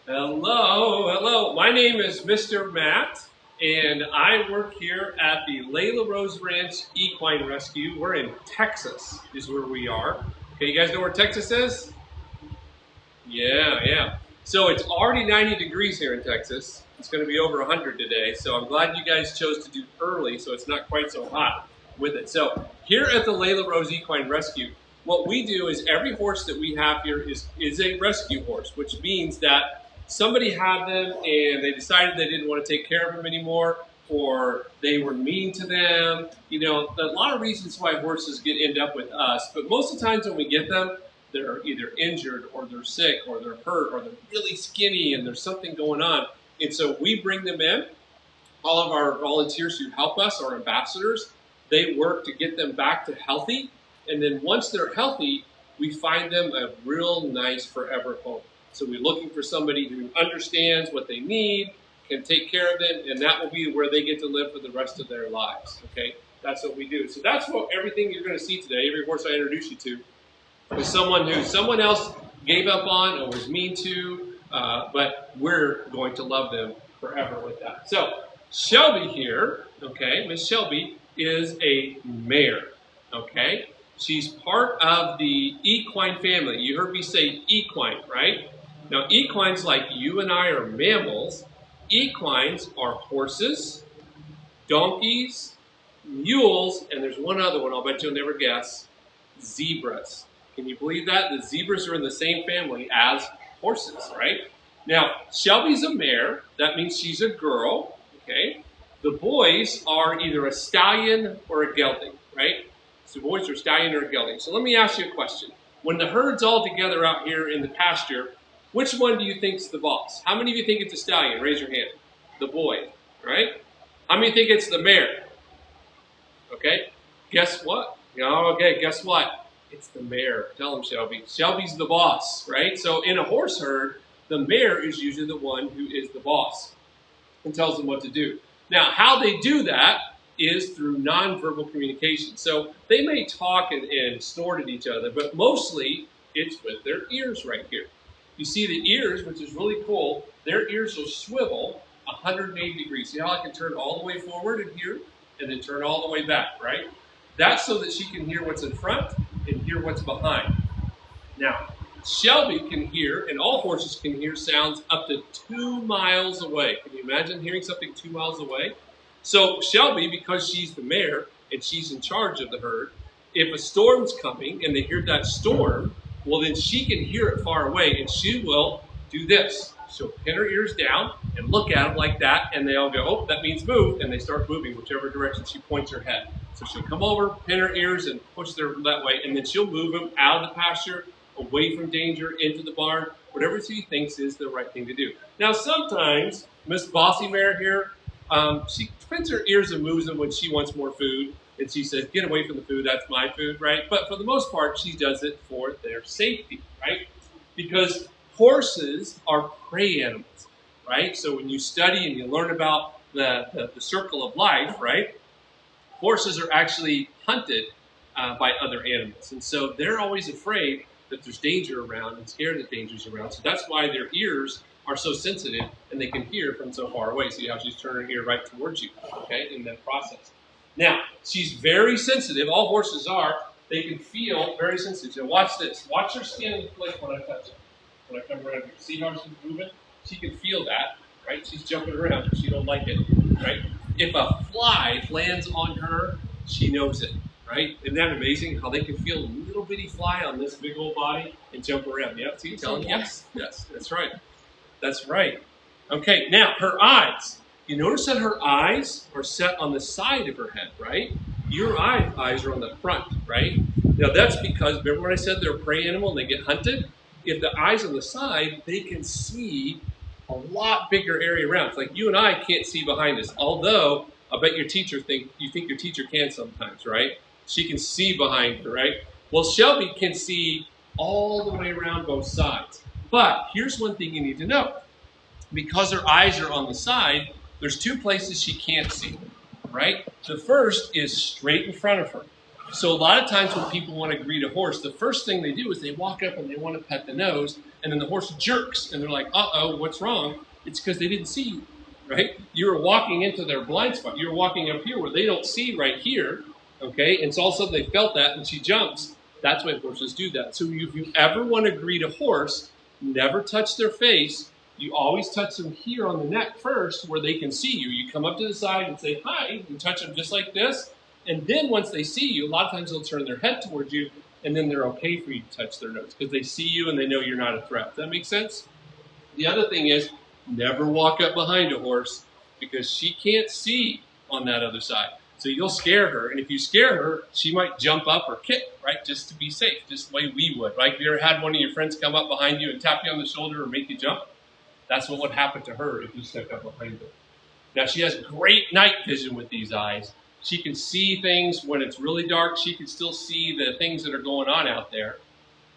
Hello, hello. My name is Mr. Matt, and I work here at the Layla Rose Ranch Equine Rescue. We're in Texas, is where we are. Okay, you guys know where Texas is? Yeah, yeah. So it's already 90 degrees here in Texas. It's going to be over 100 today, so I'm glad you guys chose to do early so it's not quite so hot with it. So here at the Layla Rose Equine Rescue, what we do is every horse that we have here is a rescue horse, which means that somebody had them and they decided they didn't want to take care of them anymore, or they were mean to them. You know, a lot of reasons why horses end up with us, but most of the times when we get them, they're either injured or they're sick or they're hurt or they're really skinny and there's something going on. And so we bring them in. All of our volunteers who help us, our ambassadors, they work to get them back to healthy. And then once they're healthy, we find them a real nice forever home. So we're looking for somebody who understands what they need, can take care of them, and that will be where they get to live for the rest of their lives. Okay, that's what we do. So that's what everything you're going to see today, every horse I introduce you to, is someone who someone else gave up on or was mean to, but we're going to love them forever with that. So Shelby here, okay, Miss Shelby is a mare, okay? She's part of the equine family. You heard me say equine, right? Now equines, like you and I, are mammals. Equines are horses, donkeys, mules, and there's one other one I'll bet you'll never guess, zebras. Can you believe that? The zebras are in the same family as horses, right? Now, Shelby's a mare. That means she's a girl, okay? The boys are either a stallion or a gelding, right? So boys are stallion or a gelding. So let me ask you a question. When the herd's all together out here in the pasture, which one do you think's the boss? How many of you think it's a stallion? Raise your hand. The boy, right? How many think it's the mare? Okay, guess what? Okay, guess what? It's the mare. Tell him, Shelby. Shelby's the boss, right? So in a horse herd, the mare is usually the one who is the boss and tells them what to do. Now, how they do that is through nonverbal communication. So they may talk and snort at each other, but mostly it's with their ears right here. You see the ears, which is really cool. Their ears will swivel 180 degrees. See how I can turn all the way forward in here and then turn all the way back, right? That's so that she can hear what's in front and hear what's behind. Now, Shelby can hear, and all horses can hear, sounds up to 2 miles away. Can you imagine hearing something 2 miles away? So Shelby, because she's the mare and she's in charge of the herd, if a storm's coming and they hear that storm, well, then she can hear it far away and she will do this. She'll pin her ears down and look at them like that, and they all go, oh, that means move, and they start moving whichever direction she points her head. So she'll come over, pin her ears, and push them that way, and then she'll move them out of the pasture, away from danger, into the barn, whatever she thinks is the right thing to do. Now, sometimes Miss Bossy Mare here, she pins her ears and moves them when she wants more food, and she says, get away from the food, that's my food, right? But for the most part, she does it for their safety, right? Because horses are prey animals, right? So when you study and you learn about the circle of life, right? Horses are actually hunted by other animals. And so they're always afraid that there's danger around and scared that danger's around. So that's why their ears are so sensitive and they can hear from so far away. See how she's turning her ear right towards you, okay, in that process. Now, she's very sensitive. All horses are. They can feel very sensitive. So watch this. Watch her skin flick when I touch it. When I come around here. See how she's moving? She can feel that, right? She's jumping around. She don't like it, right? If a fly lands on her, she knows it, right? Isn't that amazing how they can feel a little bitty fly on this big old body and jump around? Yep, see, tell them, yes, that's right. That's right. Okay, now her eyes. You notice that her eyes are set on the side of her head, right? Your eyes are on the front, right? Now that's because, remember when I said they're a prey animal and they get hunted? If the eyes on the side, they can see a lot bigger area around. It's like you and I can't see behind us, although I bet you think your teacher can sometimes, right? She can see behind her, right? Well, Shelby can see all the way around both sides. But here's one thing you need to know. Because her eyes are on the side, there's 2 places she can't see, right? The first is straight in front of her. So a lot of times when people want to greet a horse, the first thing they do is they walk up and they want to pet the nose, and then the horse jerks, and they're like, uh-oh, what's wrong? It's because they didn't see you, right? You were walking into their blind spot. You were walking up here where they don't see right here, okay? And so all of a sudden they felt that, and she jumps. That's why horses do that. So if you ever want to greet a horse, never touch their face. You always touch them here on the neck first where they can see you. You come up to the side and say, hi, and touch them just like this. And then once they see you, a lot of times they'll turn their head towards you, and then they're okay for you to touch their nose because they see you and they know you're not a threat. Does that make sense? The other thing is, never walk up behind a horse because she can't see on that other side. So you'll scare her, and if you scare her, she might jump up or kick, right, just to be safe, just the way we would, right? Have you ever had one of your friends come up behind you and tap you on the shoulder or make you jump? That's what would happen to her if you stepped up behind her. Now, she has great night vision with these eyes. She can see things when it's really dark. She can still see the things that are going on out there.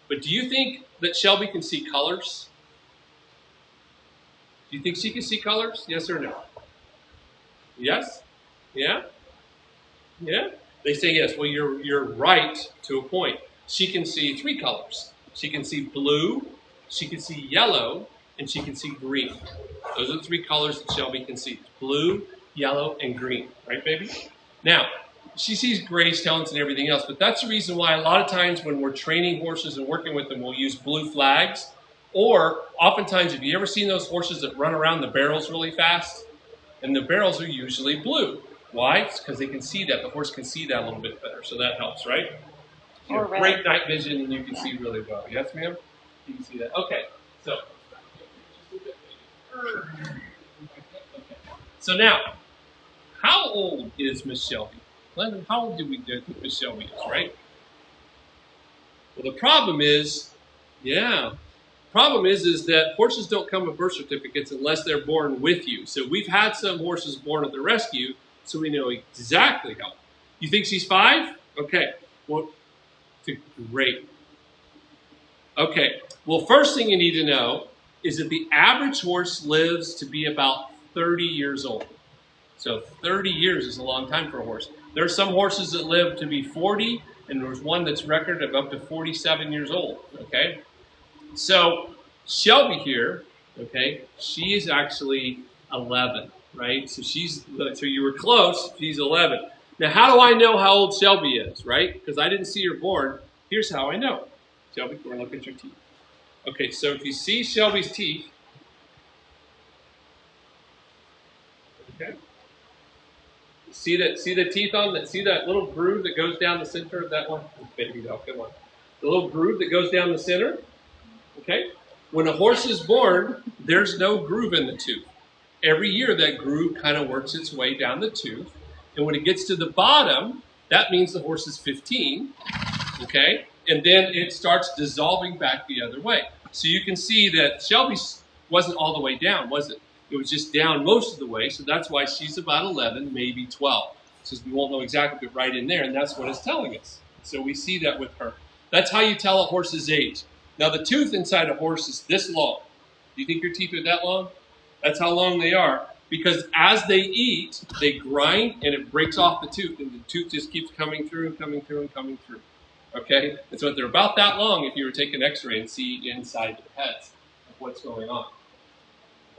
But do you think that Shelby can see colors? Do you think she can see colors? Yes or no? Yes? Yeah? Yeah? They say yes. Well, you're right to a point. She can see 3 colors. She can see blue, she can see yellow, and she can see green. Those are the 3 colors that Shelby can see. Blue, yellow, and green. Right, baby? Now, she sees grays, talents, and everything else, but that's the reason why a lot of times when we're training horses and working with them, we'll use blue flags. Or oftentimes, have you ever seen those horses that run around the barrels really fast? And the barrels are usually blue. Why? It's because they can see that. The horse can see that a little bit better, so that helps, right? You have great night vision and you can see really well. Yes, ma'am? You can see that. Okay, so. So now, how old is Miss Shelby? Landon, how old do we think Miss Shelby is, right? Well, the problem is that horses don't come with birth certificates unless they're born with you. So we've had some horses born at the rescue, so we know exactly how old. You think she's 5? Okay. Well, great. Okay. Well, first thing you need to know is that the average horse lives to be about 30 years old. So 30 years is a long time for a horse. There are some horses that live to be 40, and there's one that's recorded of up to 47 years old, okay? So Shelby here, okay, she is actually 11, right? So you were close, she's 11. Now, how do I know how old Shelby is, right? Because I didn't see her born. Here's how I know. Shelby, come on, look at your teeth. Okay, so if you see Shelby's teeth, okay, see the teeth on that? See that little groove that goes down the center of that one? Baby doll, come on. The little groove that goes down the center. Okay, when a horse is born, there's no groove in the tooth. Every year, that groove kind of works its way down the tooth, and when it gets to the bottom, that means the horse is 15. Okay. And then it starts dissolving back the other way. So you can see that Shelby wasn't all the way down, was it? It was just down most of the way, so that's why she's about 11, maybe 12. So we won't know exactly, but right in there, and that's what it's telling us. So we see that with her. That's how you tell a horse's age. Now, the tooth inside a horse is this long. Do you think your teeth are that long? That's how long they are. Because as they eat, they grind, and it breaks off the tooth, and the tooth just keeps coming through and coming through and coming through. Okay, and so they're about that long if you were to take an x-ray and see inside their heads of what's going on.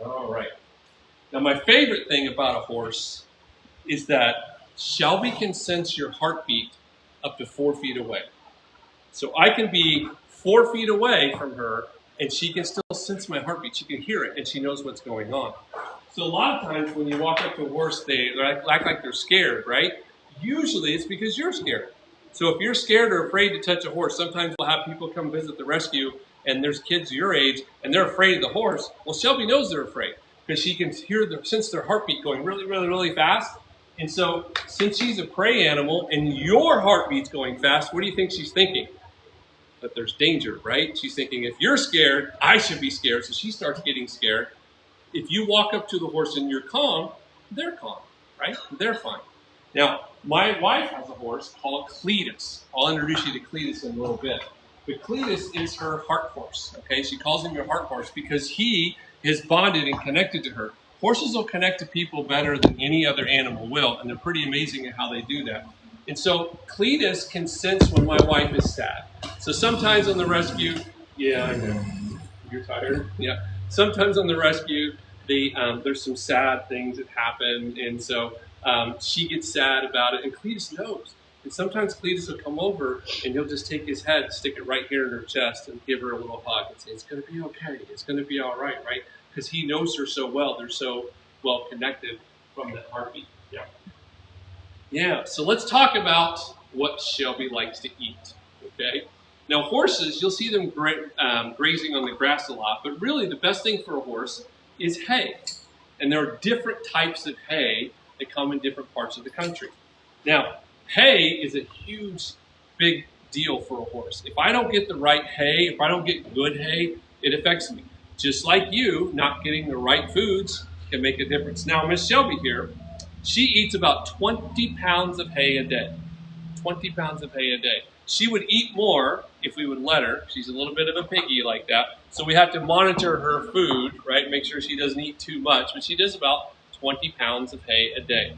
All right. Now, my favorite thing about a horse is that Shelby can sense your heartbeat up to 4 feet away. So I can be 4 feet away from her, and she can still sense my heartbeat. She can hear it, and she knows what's going on. So a lot of times when you walk up to a horse, they act like they're scared, right? Usually it's because you're scared. So if you're scared or afraid to touch a horse, sometimes we'll have people come visit the rescue and there's kids your age and they're afraid of the horse. Well, Shelby knows they're afraid because she can sense their heartbeat going really, really, really fast. And so since she's a prey animal and your heartbeat's going fast, what do you think she's thinking? That there's danger, right? She's thinking, if you're scared, I should be scared. So she starts getting scared. If you walk up to the horse and you're calm, they're calm, right? They're fine. Now, my wife has a horse called Cletus. I'll introduce you to Cletus in a little bit. But Cletus is her heart horse, okay? She calls him your heart horse because he is bonded and connected to her. Horses will connect to people better than any other animal will, and they're pretty amazing at how they do that. And so Cletus can sense when my wife is sad. So sometimes on the rescue, yeah, I know. You're tired? Yeah. Sometimes on the rescue, there's some sad things that happen, and so she gets sad about it, and Cletus knows. And sometimes Cletus will come over, and he'll just take his head, stick it right here in her chest, and give her a little hug and say, "It's going to be okay. It's going to be all right," right? Because he knows her so well. They're so well connected from that heartbeat. Yeah. Yeah. So let's talk about what Shelby likes to eat. Okay. Now horses, you'll see them grazing on the grass a lot, but really the best thing for a horse is hay. And there are different types of hay that come in different parts of the country. Now, hay is a huge, big deal for a horse. If I don't get the right hay, if I don't get good hay, it affects me. Just like you, not getting the right foods can make a difference. Now, Miss Shelby here, she eats about 20 pounds of hay a day. 20 pounds of hay a day. She would eat more if we would let her. She's a little bit of a piggy like that. So we have to monitor her food, right? Make sure she doesn't eat too much. But she does about 20 pounds of hay a day.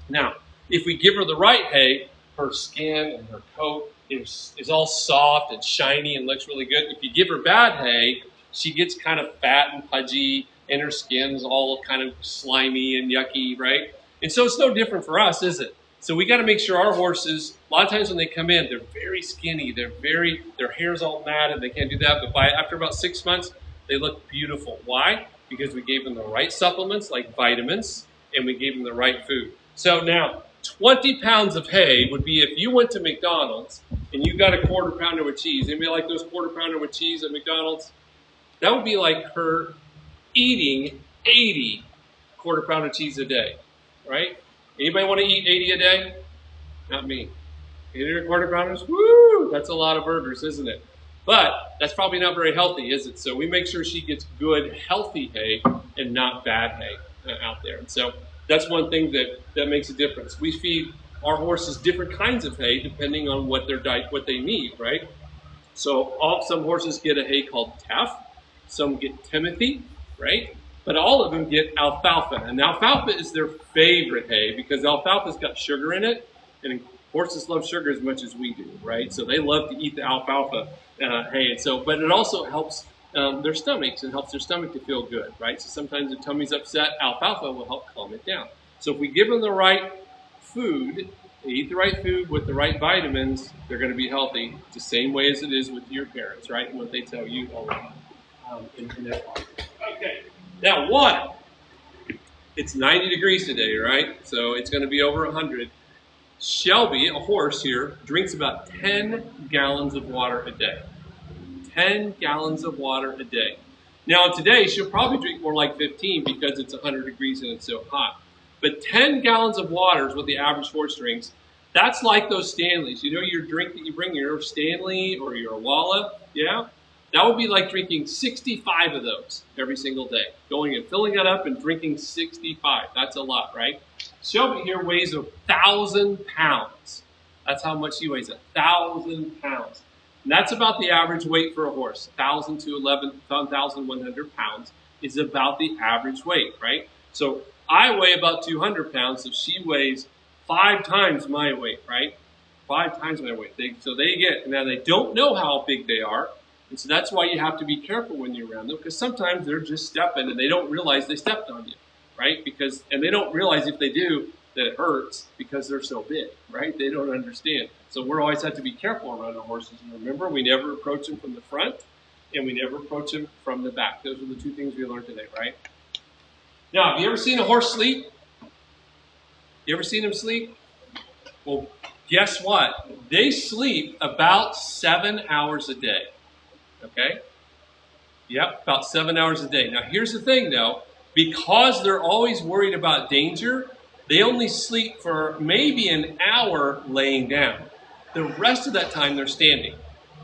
Now, if we give her the right hay, her skin and her coat is all soft and shiny and looks really good. If you give her bad hay, she gets kind of fat and pudgy and her skin's all kind of slimy and yucky, right? And so it's no different for us, is it? So we got to make sure our horses, a lot of times when they come in, they're very skinny, their hair's all matted, they can't do that, but after about 6 months, they look beautiful. Why? Because we gave them the right supplements like vitamins, and we gave them the right food. So now, 20 pounds of hay would be if you went to McDonald's and you got a quarter pounder with cheese. Anybody like those quarter pounder with cheese at McDonald's? That would be like her eating 80 quarter pounder cheese a day, right? Anybody want to eat 80 a day? Not me. 80 quarter pounders? Woo! That's a lot of burgers, isn't it? But that's probably not very healthy, is it? So we make sure she gets good, healthy hay and not bad hay out there. And so that's one thing that makes a difference. We feed our horses different kinds of hay depending on what their diet, what they need, right? So some horses get a hay called teff, some get Timothy, right? But all of them get alfalfa. And alfalfa is their favorite hay because alfalfa's got sugar in it, and horses love sugar as much as we do, right? So they love to eat the alfalfa hay. And so, but it also helps their stomachs and helps their stomach to feel good, right? So sometimes if tummy's upset, alfalfa will help calm it down. So if we give them the right food, they eat the right food with the right vitamins, they're going to be healthy. It's the same way as it is with your parents, right? And what they tell you all the time in their life. Okay. Now, water. It's 90 degrees today, right? So it's going to be over 100. Shelby, a horse here, drinks about 10 gallons of water a day. 10 gallons of water a day. Now, today, she'll probably drink more like 15 because it's 100 degrees and it's so hot. But 10 gallons of water is what the average horse drinks. That's like those Stanleys. You know your drink that you bring, your Stanley or your Walla? Yeah? That would be like drinking 65 of those every single day. Going and filling it up and drinking 65. That's a lot, right? Shelby here weighs 1,000 pounds. That's how much she weighs, 1,000 pounds. And that's about the average weight for a horse. 1,000 to 1,100 pounds is about the average weight, right? So I weigh about 200 pounds, so she weighs 5 times my weight, right? 5 times my weight. So they get, now they don't know how big they are, and so that's why you have to be careful when you're around them, because sometimes they're just stepping and they don't realize they stepped on you, right? And they don't realize if they do that it hurts because they're so big, right? They don't understand. So we always have to be careful around our horses. And remember, we never approach them from the front and we never approach them from the back. Those are the 2 things we learned today, right? Now, have you ever seen a horse sleep? You ever seen them sleep? Well, guess what? They sleep about 7 hours a day. Okay? Yep, about 7 hours a day. Now, here's the thing, though. Because they're always worried about danger, they only sleep for maybe an hour laying down. The rest of that time, they're standing.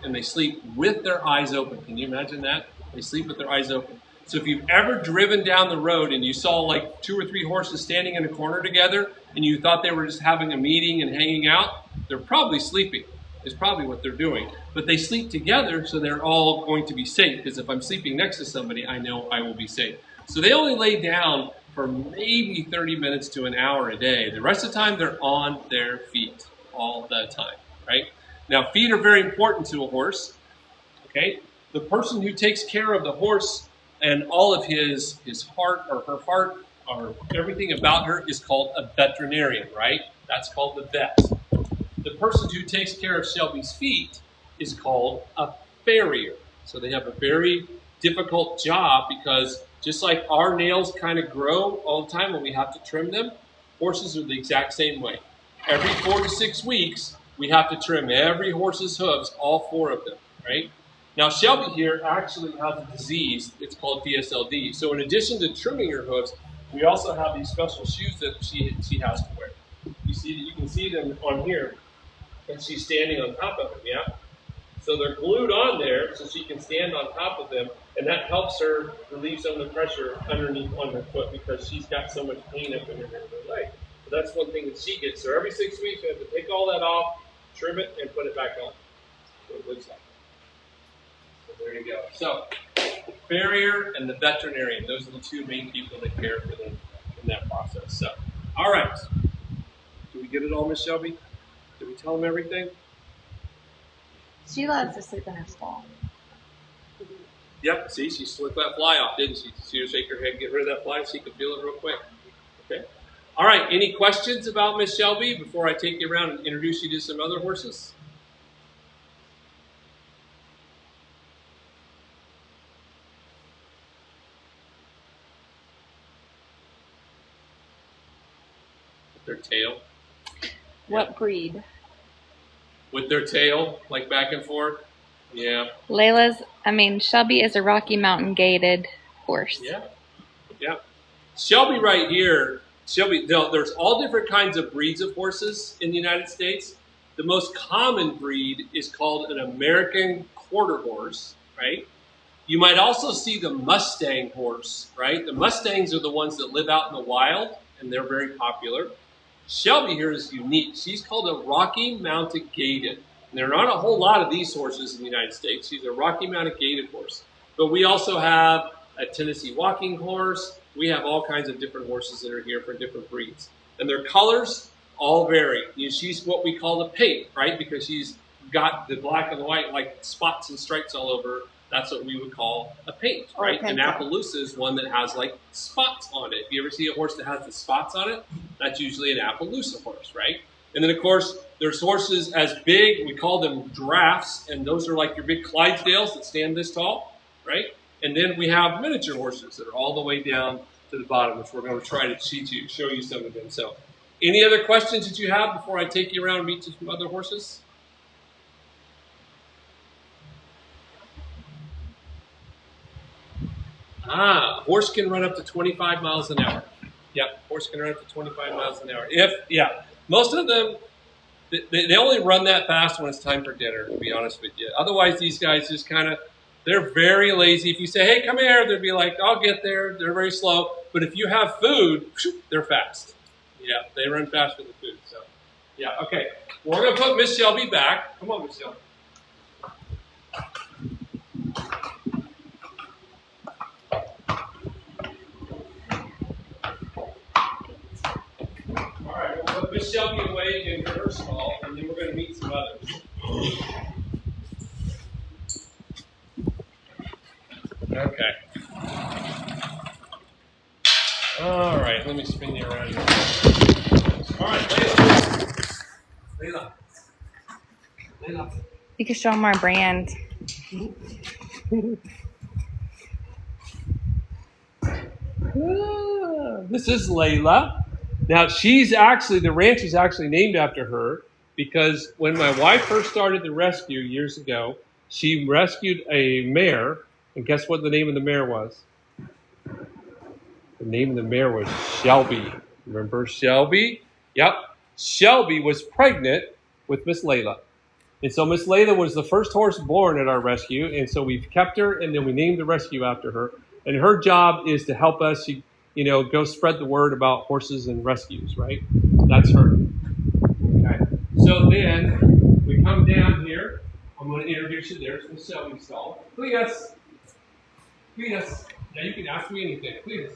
And they sleep with their eyes open. Can you imagine that? They sleep with their eyes open. So if you've ever driven down the road and you saw like 2 or 3 horses standing in a corner together and you thought they were just having a meeting and hanging out, they're probably sleeping. Is probably what they're doing. But they sleep together so they're all going to be safe, because if I'm sleeping next to somebody, I know I will be safe. So they only lay down for maybe 30 minutes to an hour a day. The rest of the time, they're on their feet all the time, right? Now, feet are very important to a horse, okay? the person who takes care of the horse and all of his heart or her heart or everything about her is called a veterinarian, right? That's called the vet. The person who takes care of Shelby's feet is called a farrier. So they have a very difficult job because just like our nails kind of grow all the time when we have to trim them, horses are the exact same way. Every 4 to 6 weeks, we have to trim every horse's hooves, all 4 of them, right? Now, Shelby here actually has a disease. It's called DSLD. So in addition to trimming her hooves, we also have these special shoes that she has to wear. You can see them on here, and she's standing on top of them, yeah? So they're glued on there so she can stand on top of them, and that helps her relieve some of the pressure underneath on her foot because she's got so much pain up in her leg. So that's one thing that she gets. So every 6 weeks, we have to take all that off, trim it, and put it back on. So it looks like. So there you go. So the farrier and the veterinarian, those are the 2 main people that care for them in that process. So, all right. Did we get it all, Miss Shelby? Did we tell them everything? She loves to sleep in her stall. Yep, see, she slipped that fly off, didn't she? See her shake her head, get rid of that fly so you can feel it real quick. Okay. All right, any questions about Miss Shelby before I take you around and introduce you to some other horses? With their tail? What breed? With their tail, like back and forth? Yeah. Shelby is a Rocky Mountain gaited horse. Yeah. Yeah. Shelby right here, there's all different kinds of breeds of horses in the United States. The most common breed is called an American quarter horse, right? You might also see the Mustang horse, right? The Mustangs are the ones that live out in the wild, and they're very popular. Shelby here is unique. She's called a Rocky Mountain gaited. And there aren't a whole lot of these horses in the United States. She's a Rocky Mountain gaited horse. But we also have a Tennessee walking horse. We have all kinds of different horses that are here for different breeds. And their colors all vary. She's what we call a paint, right? Because she's got the black and the white, like spots and stripes all over. That's what we would call a paint, right? An Appaloosa is one that has like spots on it. If you ever see a horse that has the spots on it, that's usually an Appaloosa horse, right? And then, of course, there's horses as big, we call them giraffes, and those are like your big Clydesdales that stand this tall, right? And then we have miniature horses that are all the way down to the bottom, which we're going to try to show you some of them. So, any other questions that you have before I take you around and meet some other horses? Horse can run up to 25 miles an hour. Yep, horse can run up to 25 miles an hour. Most of them, they only run that fast when it's time for dinner, to be honest with you. Otherwise, these guys just they're very lazy. If you say, hey, come here, they'll be like, I'll get there. They're very slow. But if you have food, they're fast. Yeah, they run fast with the food. So, yeah, okay. We're going to put Miss Shelby back. Come on, Miss Shelby. All right, we'll put Miss Shelby away in her stall, and then we're going to meet some others. Okay. All right, let me spin you around here. All right, Layla. You can show them our brand. This is Layla. Now, the ranch is actually named after her because when my wife first started the rescue years ago, she rescued a mare, and guess what the name of the mare was? The name of the mare was Shelby. Remember Shelby? Yep. Shelby was pregnant with Miss Layla. And so Miss Layla was the first horse born at our rescue, and so we've kept her, and then we named the rescue after her. And her job is to help us, go spread the word about horses and rescues, right? That's her. Okay. So then we come down here. I'm going to introduce you. There's Miss Shelby's stall. Please. Now you can ask me anything. Please.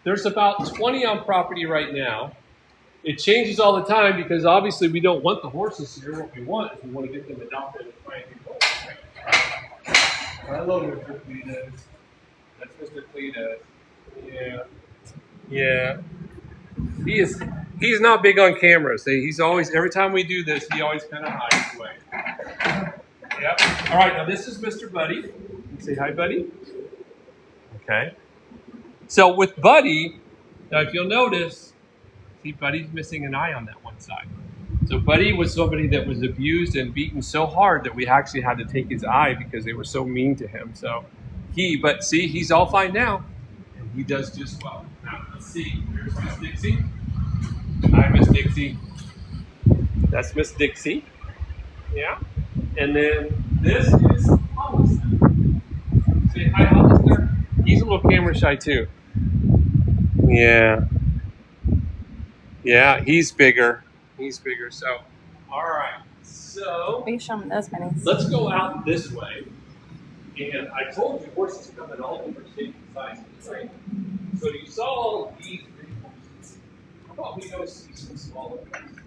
There's about 20 on property right now. it changes all the time because obviously we don't want the horses here. What we want is we want to get them adopted and try and do both. Right? Hello, Mr. Cletus. That's Mr. Cletus. Yeah. Yeah. He's not big on cameras. He's always, every time we do this, he always kind of hides away. Yep. All right, now this is Mr. Buddy. Say hi, Buddy. Okay. So with Buddy, now if you'll notice, see, Buddy's missing an eye on that one side. So Buddy was somebody that was abused and beaten so hard that we actually had to take his eye because they were so mean to him. So but see, he's all fine now, and he does just well. Now let's see. Here's Miss Dixie. Hi, Miss Dixie. That's Miss Dixie. Yeah. And then this is Hollister. Say hi, Hollister. He's a little camera shy too. Yeah. Yeah, he's bigger. He's bigger. So, all right. So, Will you show them those minis? let's go out this way. And I told you horses come in all different shapes and sizes, right? So you saw all of these big horses. How about we go see some smaller ones?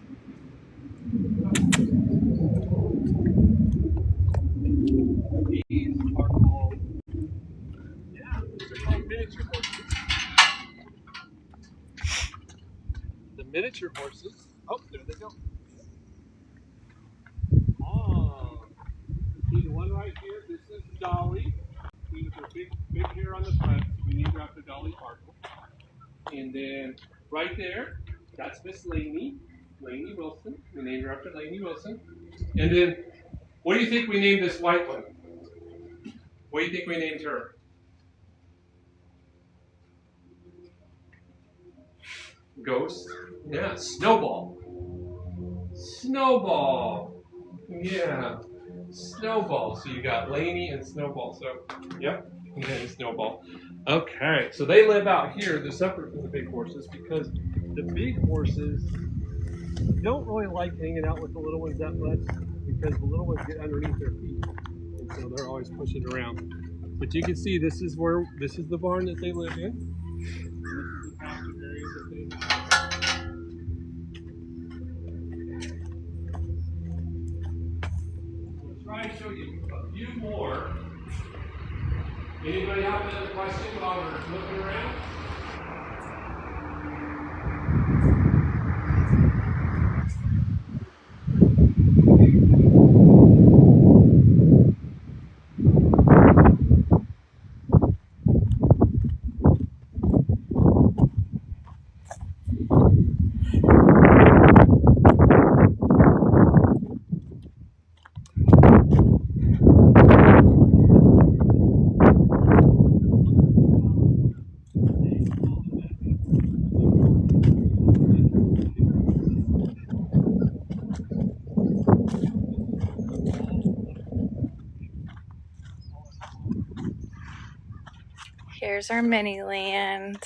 These are called, yeah, these are called miniature horses. The miniature horses. Oh, there they go. Oh, see the one right here? This is Dolly. See with her big hair on the front. We named her after Dolly Parton. And then right there, that's Miss Lainey Wilson. We named her after Lainey Wilson. And then, what do you think we named this white one? What do you think we named her? Ghost? Yeah, Snowball. Snowball. Yeah, Snowball. So you got Lainey and Snowball. So, yep, and then Snowball. Okay, so they live out here. They're separate from the big horses because the big horses don't really like hanging out with the little ones that much because the little ones get underneath their feet, and so they're always pushing around. But you can see this is the barn that they live in. This is the pasture area that they have. We'll try and show you a few more. Anybody have another question while we're looking around? Here's our mini land.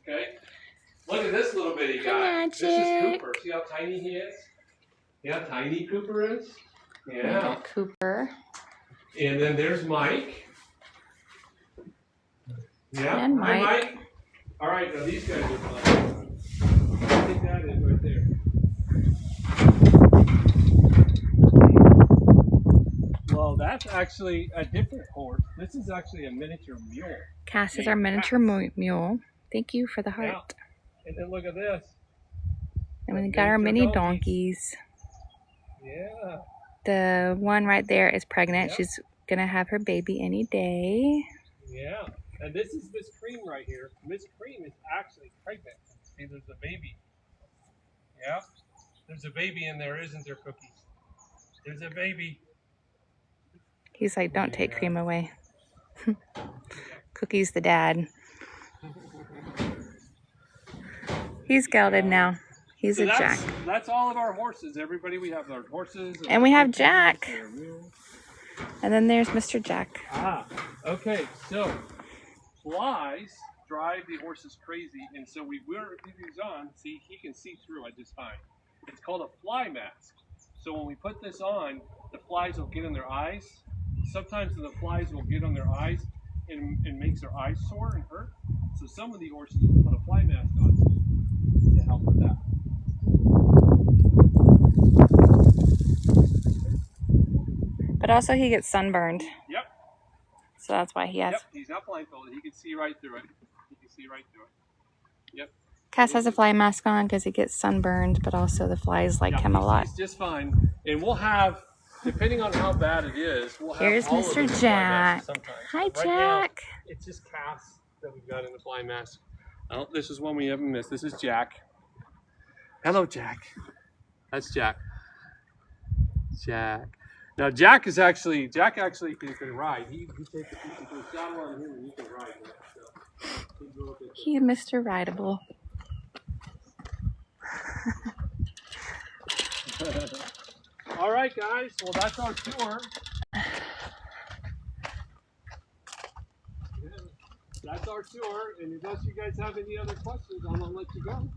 Okay. Look at this little bitty guy. This is Cooper. See how tiny he is? See how tiny Cooper is? Yeah. Cooper. And then there's Mike. Yeah. And Mike. Hi, Mike. All right, now these guys are fun. I think that is right there. Well, that's actually a different horse. This is actually a miniature mule. Cass is our miniature mule. Thank you for the heart. Yeah. And then look at this. And we got our mini donkeys. Yeah. The one right there is pregnant. Yep. She's gonna have her baby any day. Yeah. And this is Miss Cream right here. Miss Cream is actually pregnant. See, there's a baby. Yeah. There's a baby in there, isn't there, Cookies? There's a baby. He's like, don't take Cream away. Cookie's the dad. He's gelded now. He's so a Jack. That's all of our horses. Everybody, we have our horses. And we have Jack. And then there's Mr. Jack. Ah, okay. So, flies drive the horses crazy. And so we wear these on. See, he can see through it just fine. It's called a fly mask. So when we put this on, the flies will get in their eyes. Sometimes the flies will get on their eyes and makes their eyes sore and hurt. So some of the horses will put a fly mask on to help with that. But also he gets sunburned. Yep. So that's why he has. Yep, he's not blindfolded. He can see right through it. He can see right through it. Yep. Cass has a fly mask on because he gets sunburned, but also the flies like him a lot. He's just fine. And we'll have, depending on how bad it is, we'll have Here's all Mr. of them Jack. sometimes. Hi, Right Jack. now, it's just Cass that we've got in the fly mask. Oh, this is one we haven't missed. This is Jack. Hello, Jack. That's Jack. Jack. Now Jack actually can ride. He takes a saddle on him and he can ride. So He Mr. Rideable. All right, guys. Well, that's our tour. That's our tour. And unless you guys have any other questions, I'm gonna let you go.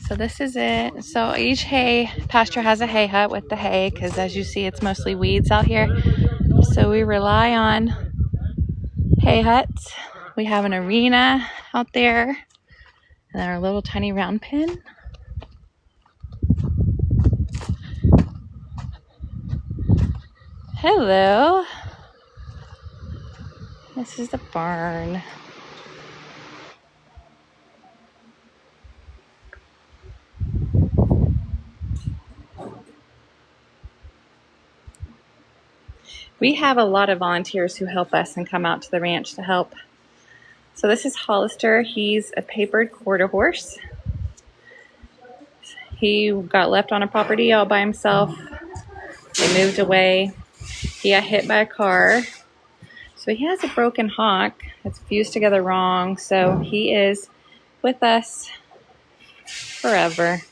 So this is it. So each hay pasture has a hay hut with the hay because as you see it's mostly weeds out here. So we rely on hay huts. We have an arena out there and our little tiny round pen. Hello. This is the barn. We have a lot of volunteers who help us and come out to the ranch to help. So this is Hollister. He's a papered quarter horse. He got left on a property all by himself. They moved away. He got hit by a car. So he has a broken hock. It's fused together wrong. So he is with us forever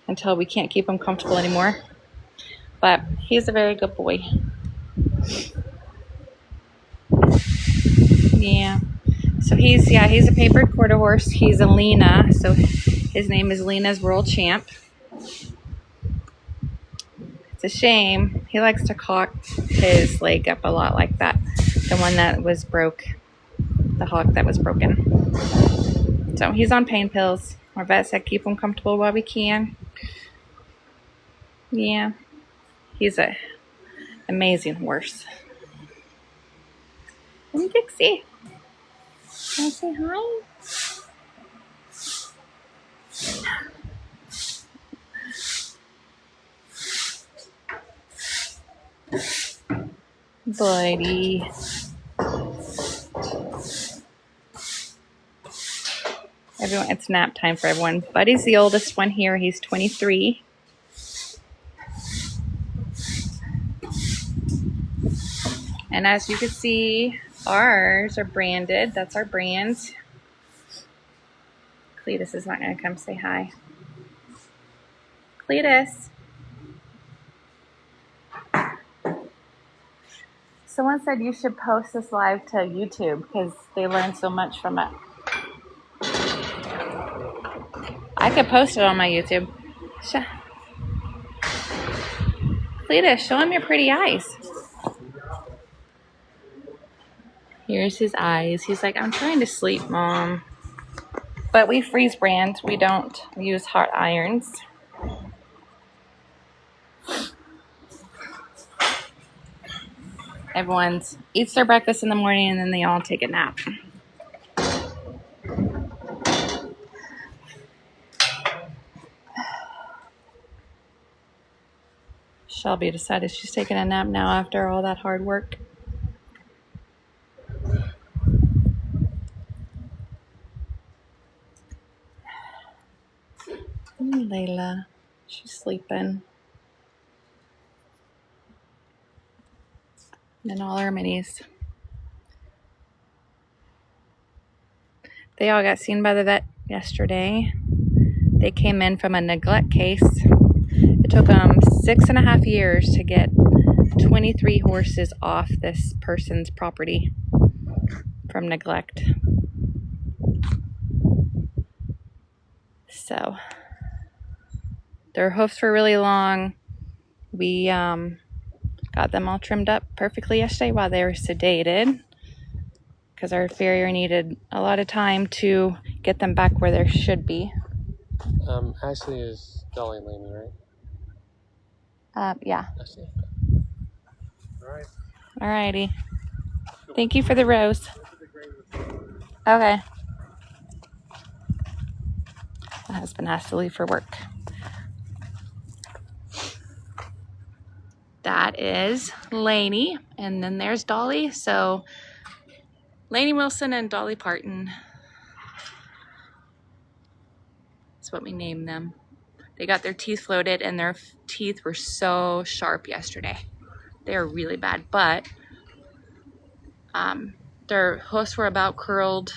until we can't keep him comfortable anymore. But he's a very good boy. Yeah. So he's a papered quarter horse. He's a Lena. So his name is Lena's World Champ. It's a shame. He likes to cock his leg up a lot like that. The one that was broke. The hock that was broken. So he's on pain pills. Our vet said keep him comfortable while we can. Yeah. He's an amazing horse. Hey, Dixie. Can I say hi? Buddy. Everyone, it's nap time for everyone. Buddy's the oldest one here. He's 23. And as you can see, ours are branded. That's our brand. Cletus is not going to come say hi. Cletus. Someone said you should post this live to YouTube because they learn so much from it. I could post it on my YouTube. Cletus, show him your pretty eyes. Here's his eyes. He's like, I'm trying to sleep, Mom. But we freeze brand. We don't use hot irons. Everyone eats their breakfast in the morning and then they all take a nap. Shelby decided she's taking a nap now after all that hard work. Layla, she's sleeping. And all our minis. They all got seen by the vet yesterday. They came in from a neglect case. It took them 6.5 years to get 23 horses off this person's property from neglect. So their hoofs were really long. We got them all trimmed up perfectly yesterday while they were sedated, because our farrier needed a lot of time to get them back where they should be. Ashley is Dolly and Lainey, right? Yeah. Ashley. All right. Alrighty. Thank you for the rose. Okay. My husband has to leave for work. That is Lainey, and then there's Dolly. So Lainey Wilson and Dolly Parton. That's what we named them. They got their teeth floated, and their teeth were so sharp yesterday. They were really bad, but their hoofs were about curled,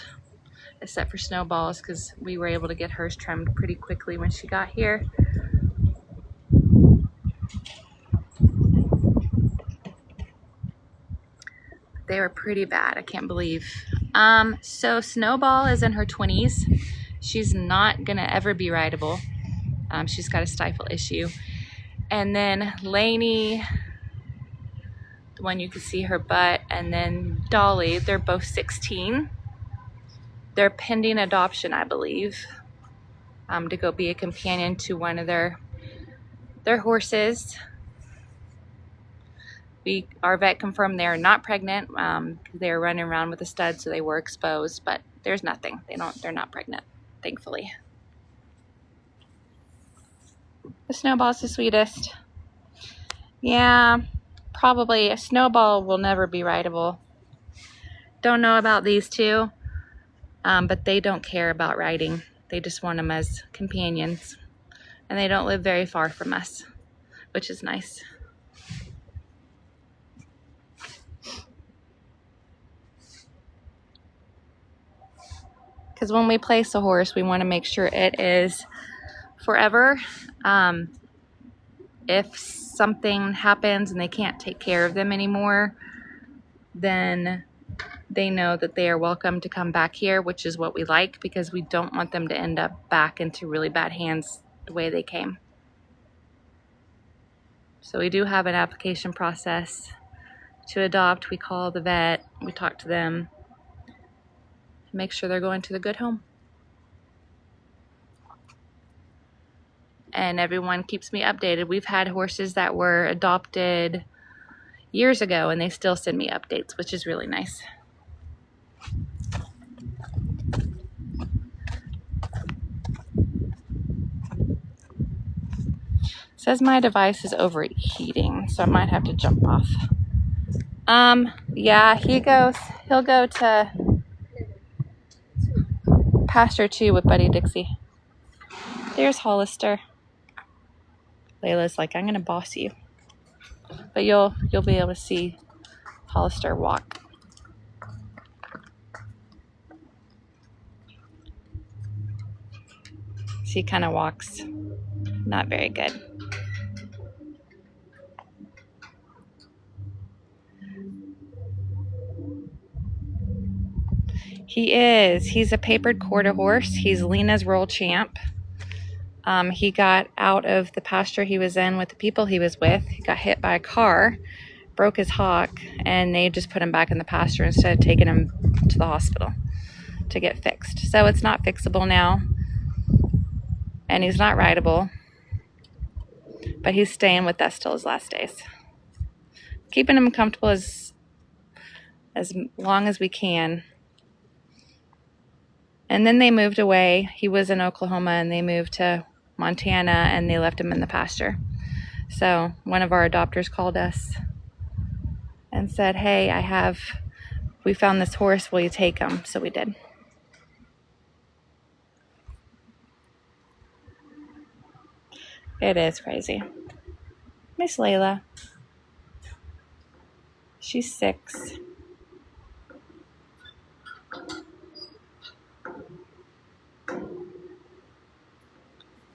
except for Snowball's, because we were able to get hers trimmed pretty quickly when she got here. They were pretty bad. I can't believe. So Snowball is in her 20s. She's not gonna ever be rideable. She's got a stifle issue. And then Lainey, the one you can see her butt, and then Dolly, they're both 16. They're pending adoption, I believe, to go be a companion to one of their horses. Our vet confirmed they're not pregnant. They're running around with a stud, so they were exposed, but there's nothing. They're not pregnant, thankfully. The Snowball's the sweetest. Yeah, probably. A Snowball will never be rideable. Don't know about these two, but they don't care about riding. They just want them as companions. And they don't live very far from us, which is nice. Because when we place a horse, we want to make sure it is forever. If something happens and they can't take care of them anymore, then they know that they are welcome to come back here, which is what we like, because we don't want them to end up back into really bad hands the way they came. So we do have an application process to adopt. We call the vet, we talk to them, make sure they're going to the good home. And everyone keeps me updated. We've had horses that were adopted years ago and they still send me updates, which is really nice. It says my device is overheating, so I might have to jump off. Yeah, he'll go to pasture 2 with Buddy Dixie. There's Hollister. Layla's like, I'm gonna boss you. But you'll be able to see Hollister walk. She kind of walks not very good. He's a papered quarter horse. He's Lena's Royal Champ. He got out of the pasture he was in with the people he was with. He got hit by a car, broke his hock, and they just put him back in the pasture instead of taking him to the hospital to get fixed. So it's not fixable now, and he's not rideable, but he's staying with us till his last days. Keeping him comfortable as long as we can. And then they moved away. He was in Oklahoma and they moved to Montana and they left him in the pasture. So one of our adopters called us and said, hey, we found this horse, will you take him? So we did. It is crazy. Miss Layla. She's 6.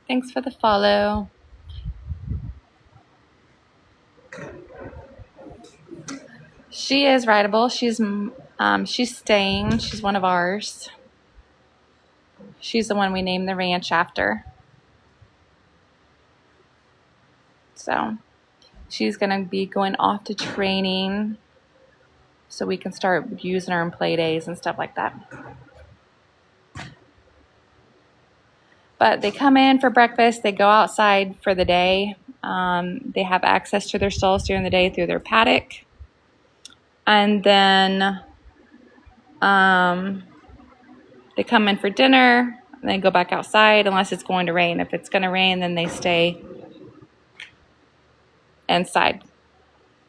Thanks for the follow. She is rideable. She's staying. She's one of ours. She's the one we named the ranch after. So she's going to be going off to training so we can start using her in play days and stuff like that. But they come in for breakfast. They go outside for the day. They have access to their stalls during the day through their paddock. And then they come in for dinner. And they go back outside unless it's going to rain. If it's going to rain, then they stay inside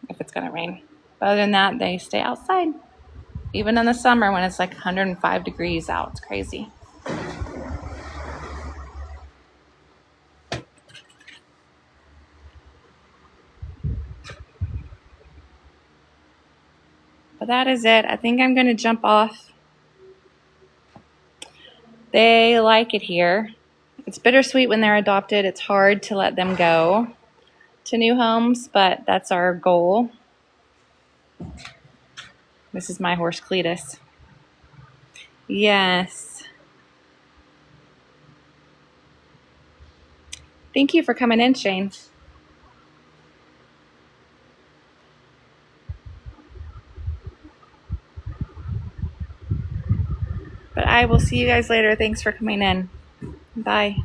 if it's going to rain. But other than that, they stay outside. Even in the summer when it's like 105 degrees out. It's crazy. But that is it. I think I'm going to jump off. They like it here. It's bittersweet when they're adopted. It's hard to let them go to new homes, but that's our goal. This is my horse, Cletus. Yes. Thank you for coming in, Shane. But I will see you guys later. Thanks for coming in. Bye.